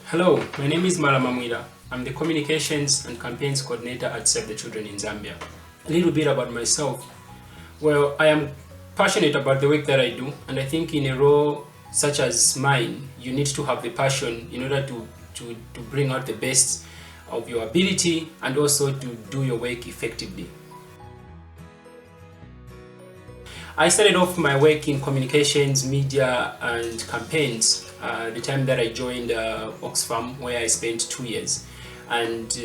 Hello, my name is Malama Mwila. I'm the Communications and Campaigns Coordinator at Save the Children in Zambia. A little bit about myself. Well, I am passionate about the work that I do, and I think in a role such as mine, you need to have the passion in order to bring out the best of your ability and also to do your work effectively. I started off my work in communications, media, and campaigns the time that I joined Oxfam, where I spent 2 years. And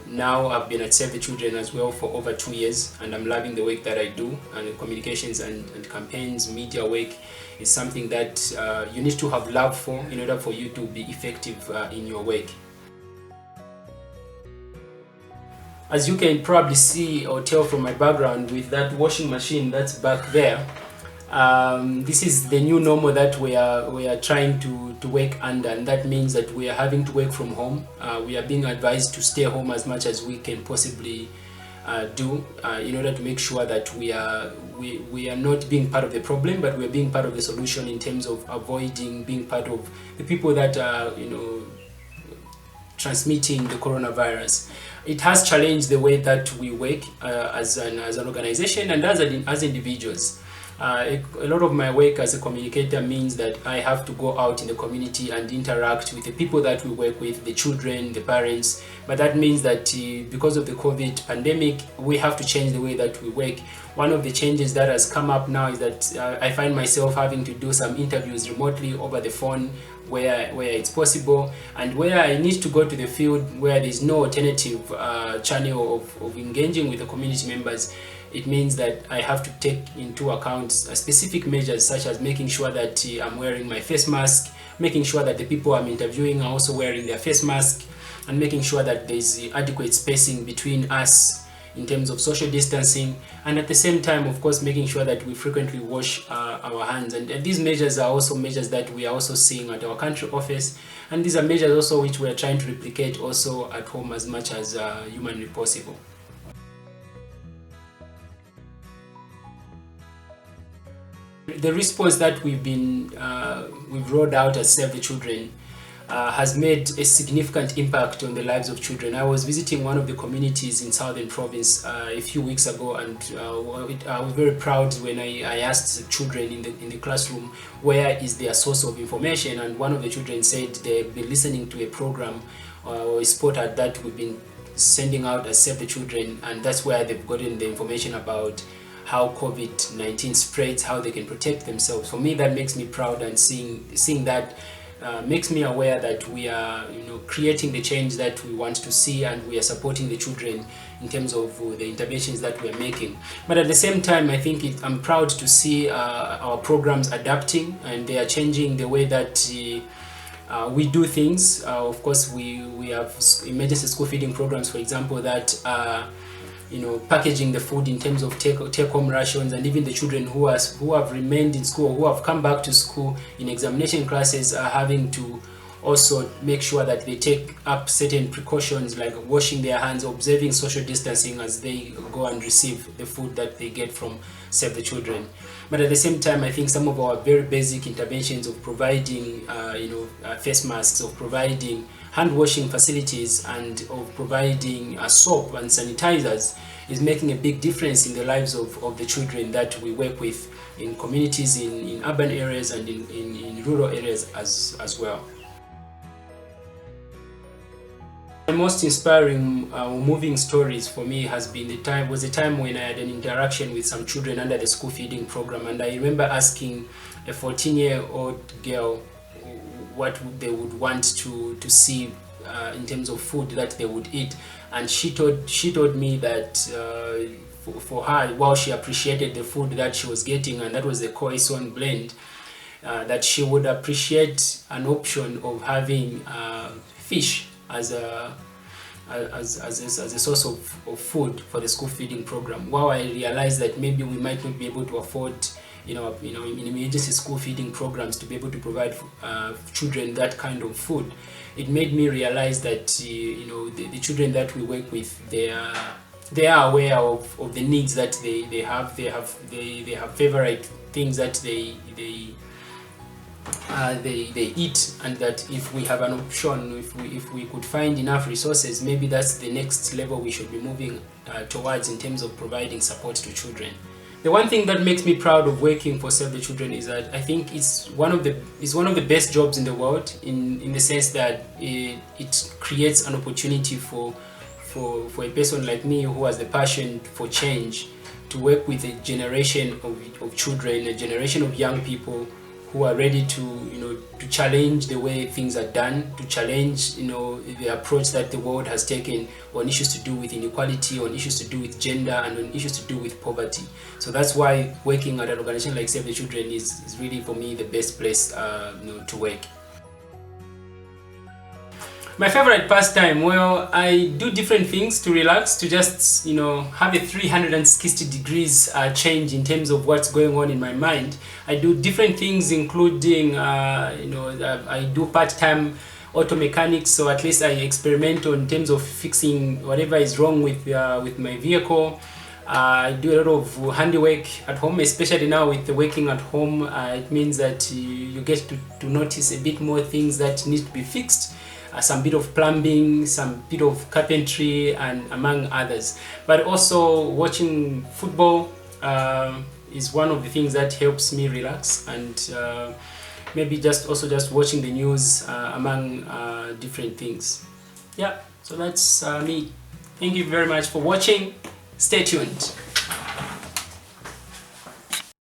now I've been at Save the Children as well for over 2 years, and I'm loving the work that I do. And communications and campaigns, media work is something that you need to have love for in order for you to be effective in your work. As you can probably see or tell from my background with that washing machine that's back there, this is the new normal that we are trying to work under, and that means that we are having to work from home. We are being advised to stay home as much as we can possibly do in order to make sure that we are not being part of the problem, but we are being part of the solution in terms of avoiding being part of the people that are transmitting the coronavirus. It has challenged the way that we work as an organization and as individuals. A lot of my work as a communicator means that I have to go out in the community and interact with the people that we work with, the children, the parents. But that means that because of the COVID pandemic, we have to change the way that we work. One of the changes that has come up now is that I find myself having to do some interviews remotely over the phone where it's possible, and where I need to go to the field where there's no alternative channel of engaging with the community members. It means that I have to take into account specific measures, such as making sure that I'm wearing my face mask, making sure that the people I'm interviewing are also wearing their face mask, and making sure that there's adequate spacing between us in terms of social distancing, and at the same time, of course, making sure that we frequently wash our hands. And these measures are also measures that we are also seeing at our country office, and these are measures also which we are trying to replicate also at home as much as humanly possible. The response that we've rolled out as Save the Children has made a significant impact on the lives of children. I was visiting one of the communities in Southern Province a few weeks ago, and I was very proud when I asked the children in the classroom where is their source of information, and one of the children said they've been listening to a program or a spot ad that we've been sending out as Save the Children, and that's where they've gotten the information about how COVID-19 spreads, how they can protect themselves. For me, that makes me proud, and seeing that makes me aware that we are creating the change that we want to see, and we are supporting the children in terms of the interventions that we are making. But at the same time, I think I'm proud to see our programs adapting, and they are changing the way that we do things. Of course, we have emergency school feeding programs, for example, that packaging the food in terms of take-home rations, and even the children who have remained in school, who have come back to school in examination classes, are having to also make sure that they take up certain precautions like washing their hands, observing social distancing as they go and receive the food that they get from Save the Children. But at the same time, I think some of our very basic interventions of providing face masks, of providing hand washing facilities, and of providing soap and sanitizers is making a big difference in the lives of the children that we work with in communities, in urban areas, and in rural areas as well. The most inspiring moving stories for me was the time when I had an interaction with some children under the school feeding program, and I remember asking a 14-year-old girl what they would want to see in terms of food that they would eat, and she told me that for her, while she appreciated the food that she was getting, and that was the Coison blend, that she would appreciate an option of having fish as a source of food for the school feeding program. While I realized that maybe we might not be able to afford in emergency school feeding programs to be able to provide children that kind of food, it made me realize that the children that we work with, they are aware of the needs that they have. They have favorite things that they they eat, and that if we have an option, if we could find enough resources, maybe that's the next level we should be moving towards in terms of providing support to children. The one thing that makes me proud of working for Save the Children is that I think it's one of the best jobs in the world, in the sense that it creates an opportunity for a person like me who has the passion for change to work with a generation of children, a generation of young people who are ready to challenge the way things are done, to challenge the approach that the world has taken on issues to do with inequality, on issues to do with gender, and on issues to do with poverty. So that's why working at an organization like Save the Children is really, for me, the best place to work. My favorite pastime, well, I do different things to relax, to just have a 360 degrees change in terms of what's going on in my mind. I do different things, including I do part-time auto mechanics, so at least I experiment in terms of fixing whatever is wrong with my vehicle. I do a lot of handiwork at home, especially now with the working at home. It means that you get to notice a bit more things that need to be fixed. Some bit of plumbing, some bit of carpentry, and among others. But also watching football is one of the things that helps me relax, and maybe just watching the news, among different things. Yeah, so that's me. Thank you very much for watching. Stay tuned.